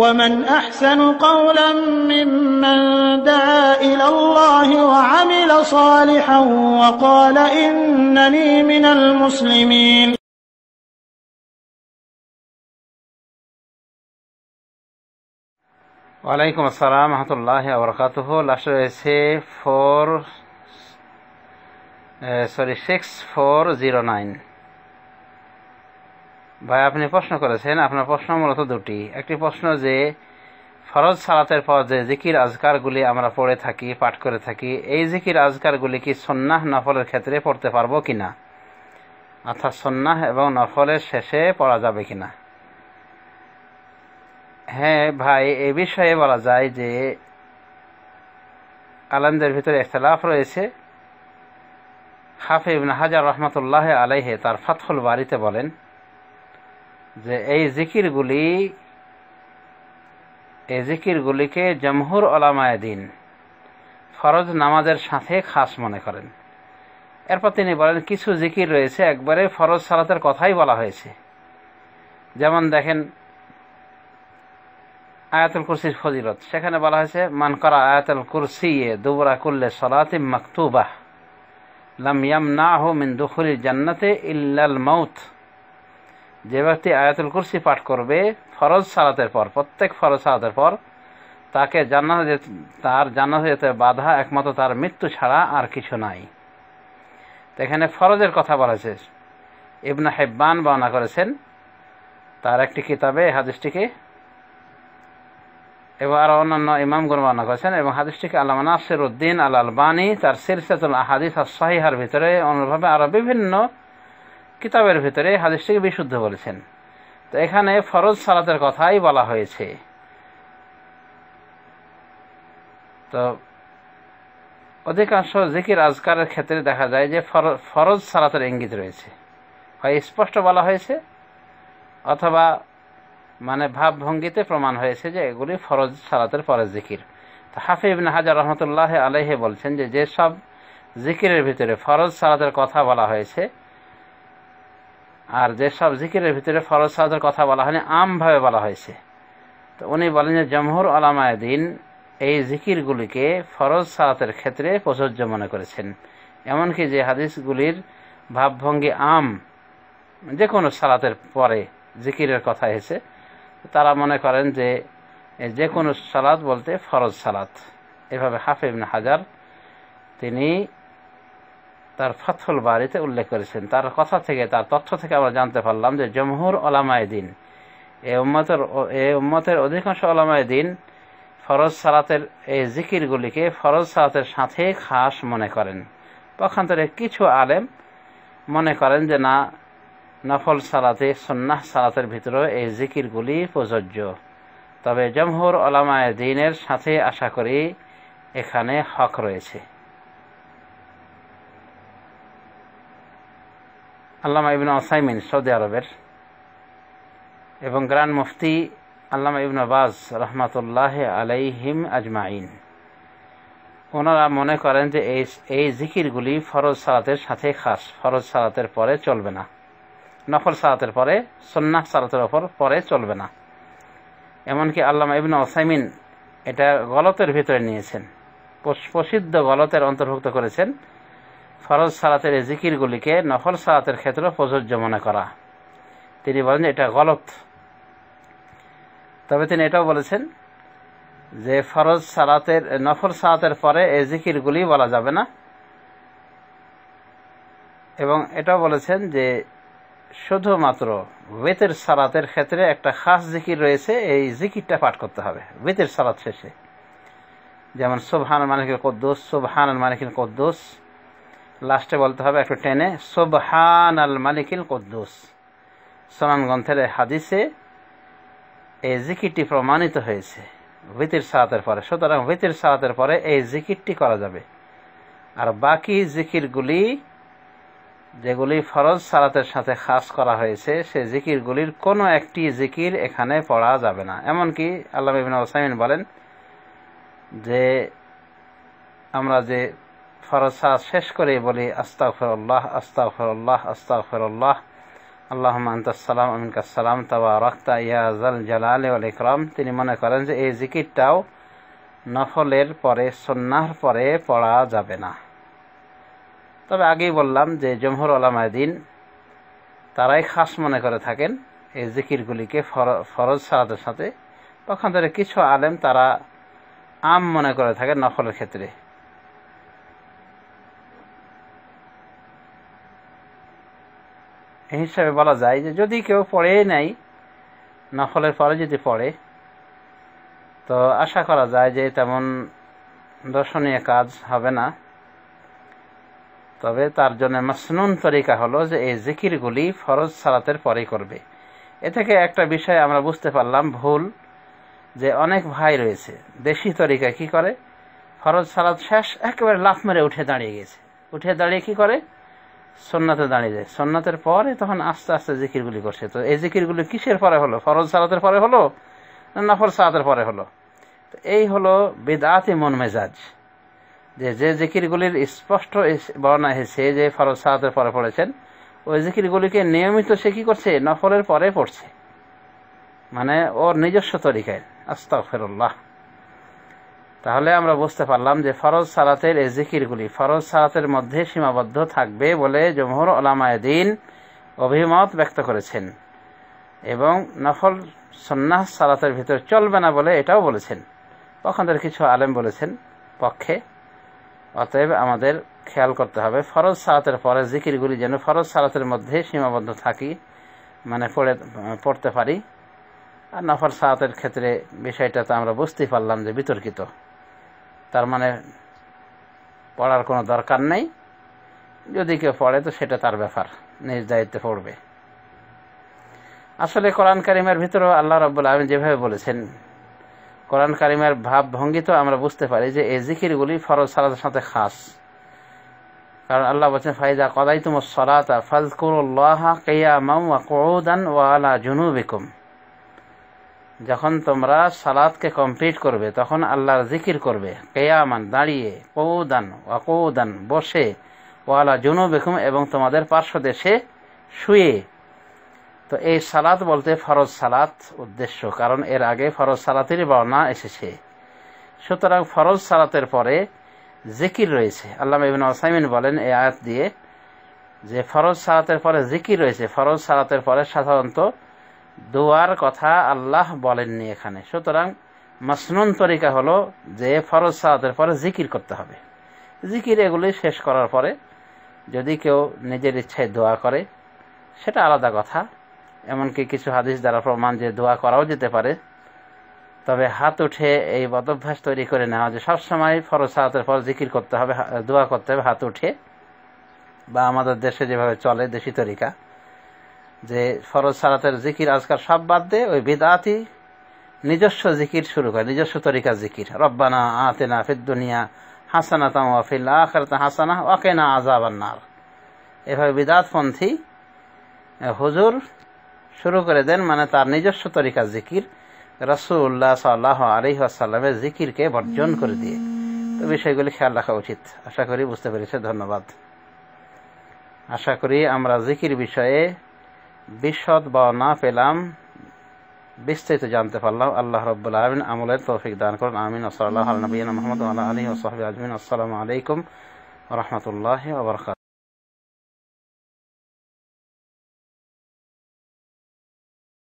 ومن أحسن قولا ممن دعا إلى الله وعمل صالحا وقال إنني من المسلمين. ওয়ালাইকুম আসসালাম রহমতুল্লাহি ওয়া বারাকাতুহু। লাস্ট রয়েছে 6409। ভাই আপনি প্রশ্ন করেছেন, আপনার প্রশ্ন মূলত দুটি। একটি প্রশ্ন যে ফরজ সালাতের পর যে জিকির আজকারগুলি আমরা পড়ে থাকি, পাঠ করে থাকি, এই জিকির আজকারগুলি কি সুন্নাহ নফলের ক্ষেত্রে পড়তে পারবো কিনা, অর্থাৎ সুন্নাহ এবং নফলের শেষে পড়া যাবে কিনা। হ্যাঁ ভাই, এ বিষয়ে বলা যায় যে আলেমদের ভিতরে ইখতিলাফ রয়েছে। হাফিজ ইবনে হাজার রহমাতুল্লাহ আলাইহি তার ফাতহুল বারীতে বলেন যে এই জিকিরগুলিকে জমহুর উলামায়ে দ্বীন ফরজ নামাজের সাথে খাস মনে করেন। এরপর তিনি বলেন কিছু জিকির রয়েছে একবারে ফরজ সালাতের কথাই বলা হয়েছে। যেমন দেখেন আয়াতুল কুরসির ফজিলত, সেখানে বলা হয়েছে মান করা আয়াতুল কুরসি দুবরা কুল্লে সালাতিন মাকতুবাহ লাম ইয়ামনাহু মিন দুখুলিল জান্নাতি ইল্লাল মাউত। যে ব্যক্তি আয়াতুল কুরসি পাঠ করবে ফরজ সালাতের পর, প্রত্যেক ফরজ সালাতের পর, তাকে জান্নাতে যেতে বাধা একমাত্র তার মৃত্যু ছাড়া আর কিছু নাই। তো এখানে ফরজের কথা বলা হয়েছে। ইবনে হিব্বান বর্ণনা করেছেন তার একটি কিতাবে হাদিসটিকে, এবং আরো অন্যান্য ইমামগণ বর্ণনা করেছেন, এবং হাদিসটিকে আল্লামা নাসিরউদ্দিন আল আলবানী তার সিলসিলাতুল আহাদিস আস-সাহিহার ভিতরে, অন্যভাবে আরো বিভিন্ন কিতাবের ভিতরে হাদিসটিকে বিশুদ্ধ বলেছেন। তো এখানে ফরজ সালাতের কথাই বলা হয়েছে। তো অধিকাংশ জিকির আজকারের ক্ষেত্রে দেখা যায় যে ফরজ সালাতের ইঙ্গিত রয়েছে, হয় স্পষ্ট বলা হয়েছে অথবা মানে ভাবভঙ্গিতে প্রমাণ হয়েছে যে এগুলি ফরজ সালাতের পরের জিকির। তো হাফিজ ইবনে হাজার রহমতুল্লাহ আলাইহি বলছেন যে যেসব জিকিরের ভিতরে ফরজ সালাতের কথা বলা হয়েছে আর যেসব জিকিরের ভিতরে ফরজ সালাতের কথা বলা হয়নি, আমভাবে বলা হয়েছে, তো উনি বলেন যে জমহুর উলামায়ে দ্বীন এই জিকিরগুলিকে ফরজ সালাতের ক্ষেত্রে প্রযোজ্য মনে করেছেন। এমনকি যে হাদিসগুলির ভাবভঙ্গি আম, যে কোনো সালাতের পরে জিকিরের কথা এসেছে, তারা মনে করেন যে কোনো সালাত বলতে ফরজ সালাত। এভাবে হাফিজ ইবনে হাজার তিনি তার ফাতহুল বারীতে উল্লেখ করেছেন। তার কথা থেকে, তার তথ্য থেকে আমরা জানতে পারলাম যে জমহুর উলামায়ে দ্বীন, এই উম্মতের অধিকাংশ উলামায়ে দ্বীন ফরজ সালাতের এই জিকিরগুলিকে ফরজ সালাতের সাথে খাস মনে করেন। পক্ষান্তরে কিছু আলেম মনে করেন যে না, নফল সালাতে, সুন্নাহ সালাতের ভিতরে এই জিকিরগুলি প্রযোজ্য। তবে জমহুর উলামায়ে দ্বীনের সাথে আশা করি এখানে হক রয়েছে। আল্লামা ইবনে উসাইমিন সৌদি আরবের এবং গ্র্যান্ড মুফতি আল্লামা ইবনে বাজ রহমাতুল্লাহ আলাইহিম আজমাইন, ওনারা মনে করেন যে এই জিকিরগুলি ফরজ সালাতের সাথে খাস, ফরজ সালাতের পরে চলবে না, নফল সালাতের পরে, সুন্নাহ সালাতের পরে চলবে না। এমনকি আল্লামা ইবনে উসাইমিন এটা গলতের ভিতরে নিয়েছেন, প্রসিদ্ধ গলতের অন্তর্ভুক্ত করেছেন ফরজ সালাতের এই জিকিরগুলিকে নফল সালাতের ক্ষেত্রে প্রযোজ্য মনে করা। তিনি বলেন যে এটা গলত। তবে তিনি এটাও বলেছেন যে নফল সালাতের পরে এই জিকিরগুলি বলা যাবে না, এবং এটাও বলেছেন যে শুধুমাত্র ওয়েতের সালাতের ক্ষেত্রে একটা খাস জিকির রয়েছে, এই জিকিরটা পাঠ করতে হবে ওয়েতের সালাত শেষে। যেমন সুবহানাল মালিকুল কুদ্দুস, সুবহানাল মালিকুল কুদ্দুস, লাস্টে বলতে হবে একটু টেনে সুবহানাল মালিকুল কুদ্দুস। সুনান গ্রন্থের হাদিসে এই জিকিরটি প্রমাণিত হয়েছে ওয়েতের সালাতের পরে। সুতরাং ওয়েতের সালাতের পরে এই জিকিরটি করা যাবে। আর বাকি জিকিরগুলি যেগুলি ফরজ সালাতের সাথে খাস করা হয়েছে, সেই জিকিরগুলির কোনো একটি জিকির এখানে পড়া যাবে না। এমনকি আল্লামা ইবনে উসাইমিন বলেন যে আমরা যে ফরজ সালাত শেষ করে বলি আস্তাগফিরুল্লাহ আস্তাগফিরুল্লাহ আস্তাগফিরুল্লাহ আল্লাহুম্মা আনতাস সালাম ওয়া মিনকাস সালাম তাবারাকতা ইয়া যাল জালালি ওয়াল ইকরাম। তিনি মনে করেন যে এই জিকিরটাও নফলের পরে, সুন্নাহর পরে পড়া যাবে না। তবে আগেই বললাম যে জমহুর উলামায়ে দ্বীন তারাই খাস মনে করে থাকেন এই জিকিরগুলিকে ফরজ সালাতের সাথে। পক্ষান্তরে কিছু আলেম তারা আম মনে করে থাকেন নফলের ক্ষেত্রে। এই হিসাবে বলা যায় যে যদি কেউ পড়ে নাই, নফলের পরে যদি পড়ে, তো আশা করা যায় যে তেমন দর্শনীয় কাজ হবে না। তবে তার জন্য মাসনুন তরিকা হলো যে এই জিকিরগুলি ফরজ সালাতের পরেই করবে। এ থেকে একটা বিষয় আমরা বুঝতে পারলাম ভুল, যে অনেক ভাই রয়েছে দেশি তরিকায় কি করে, ফরজ সালাত শেষ একেবারে লাফ মেরে উঠে দাঁড়িয়ে গেছে, উঠে দাঁড়িয়ে কি করে, সুন্নাতে দাঁড়িয়ে যায়, সুন্নাতের পরে তখন আস্তে আস্তে জিকিরগুলি করছে। তো এই জিকিরগুলি কিসের পরে হলো, ফরজ সালাতের পরে হলো না নফল সালাতের পরে হলো? তো এই হলো বিদআতি মন মেজাজ, যে জিকিরগুলির স্পষ্ট বর্ণনা হয়েছে যে ফরজ সালাতের পরে পড়েছেন, ওই জিকিরগুলিকে নিয়মিত সে কি করছে, নফলের পরে পড়ছে, মানে ওর নিজস্ব তরিকায়। আস্তাগফিরুল্লাহ। তাহলে আমরা বুঝতে পারলাম যে ফরজ সালাতের এই জিকিরগুলি ফরজ সালাতের মধ্যে সীমাবদ্ধ থাকবে বলে জমহুর উলামায়ে দ্বীন অভিমত ব্যক্ত করেছেন, এবং নফল সুন্নাহ সালাতের ভিতর চলবে না বলে এটাও বলেছেন। পক্ষান্তরে কিছু আলেম বলেছেন পক্ষে। অতএব আমাদের খেয়াল করতে হবে ফরজ সালাতের পরে জিকিরগুলি যেন ফরজ সালাতের মধ্যে সীমাবদ্ধ থাকি, মানে পড়তে পারি। আর নফল সালাতের ক্ষেত্রে বিষয়টা তো আমরা বুঝতেই পারলাম যে বিতর্কিত, তার মানে পড়ার কোনো দরকার নেই, যদি কেউ পড়ে তো সেটা তার ব্যাপার, নিজ দায়িত্বে পড়বে। আসলে কোরআন কারিমের ভিতরেও আল্লাহ রাব্বুল আলামিন যেভাবে বলেছেন, কোরআন কারিমের ভাব ভঙ্গি তো আমরা বুঝতে পারি যে এই জিকিরগুলি ফরজ সালাতের সাথে খাস। কারণ আল্লাহ বলেছেন ফাইদা কাদাইতুমুস সালাতা ফাযকুরুল্লাহা কিয়ামান ওয়া কুউদান ওয়া আলা জুনুবিকুম। যখন তোমরা সালাতকে কমপ্লিট করবে তখন আল্লাহর জিকির করবে, কিয়ামান দাঁড়িয়ে, কুউদান ওয়া কুউদান বসে, ওয়া আলা জুনুবিকুম এবং তোমাদের পার্শ্বদেশে শুয়ে। তো এই সালাত বলতে ফরজ সালাত উদ্দেশ্য, কারণ এর আগে ফরজ সালাতেরই বর্ণনা এসেছে। সুতরাং ফরজ সালাতের পরে জিকির রয়েছে। আল্লামা ইবনে উসাইমিন বলেন এই আয়াত দিয়ে যে ফরজ সালাতের পরে জিকির রয়েছে। ফরজ সালাতের পরে সাধারণত দোয়ার কথা আল্লাহ বলেননি এখানে। সুতরাং মাসনুন তরিকা হলো যে ফরজ সালাতের পরে জিকির করতে হবে। জিকির এগুলি শেষ করার পরে যদি কেউ নিজের ইচ্ছায় দোয়া করে সেটা আলাদা কথা। এমনকি কিছু হাদিস দ্বারা প্রমাণ যে দোয়া করাও যেতে পারে। তবে হাত উঠে এই বদভ্যাস তৈরি করে নেওয়া যে সবসময় ফরজ সালাতের পর জিকির করতে হবে, দোয়া করতে হবে হাত উঠে, বা আমাদের দেশে যেভাবে চলে দেশি তরিকা যে ফরজ সালাতের জিকির আজকাল সব বাদ দিয়ে ওই বিদআতি নিজস্ব জিকির শুরু করে, নিজস্ব তরিকা জিকির, রব্বানা আতিনা ফিদ দুনিয়া হাসানাতাও ওয়া ফিল আখিরাতি হাসানাহ ওয়া কিনা আযাবান নার। এভাবে বিদআতপন্থী হুজুর শুরু করে দেন, মানে তার নিজস্ব তরিকা জিকির, রাসূলুল্লাহ সাল্লাল্লাহু আলাইহি ওয়াসাল্লামের জিকিরকে বর্জন করে দিয়ে। তো বিষয়গুলি খেয়াল রাখা উচিত। আশা করি বুঝতে পেরেছে। ধন্যবাদ। আশা করি আমরা জিকির বিষয়ে বিশদ বর্ণনা পেলাম, বিস্তারিত জানতে পারলাম। আল্লাহ রাব্বুল আলামিন আমলের তৌফিক দান করুন। আমিন। সাল্লাল্লাহু আলা নবিয়িনা মুহাম্মদ ওয়া আলা আলিহি ওয়া সাহবিহি আজমাইন। আসসালামু আলাইকুম ওয়া রাহমাতুল্লাহি ওয়া বারাকাতুহু।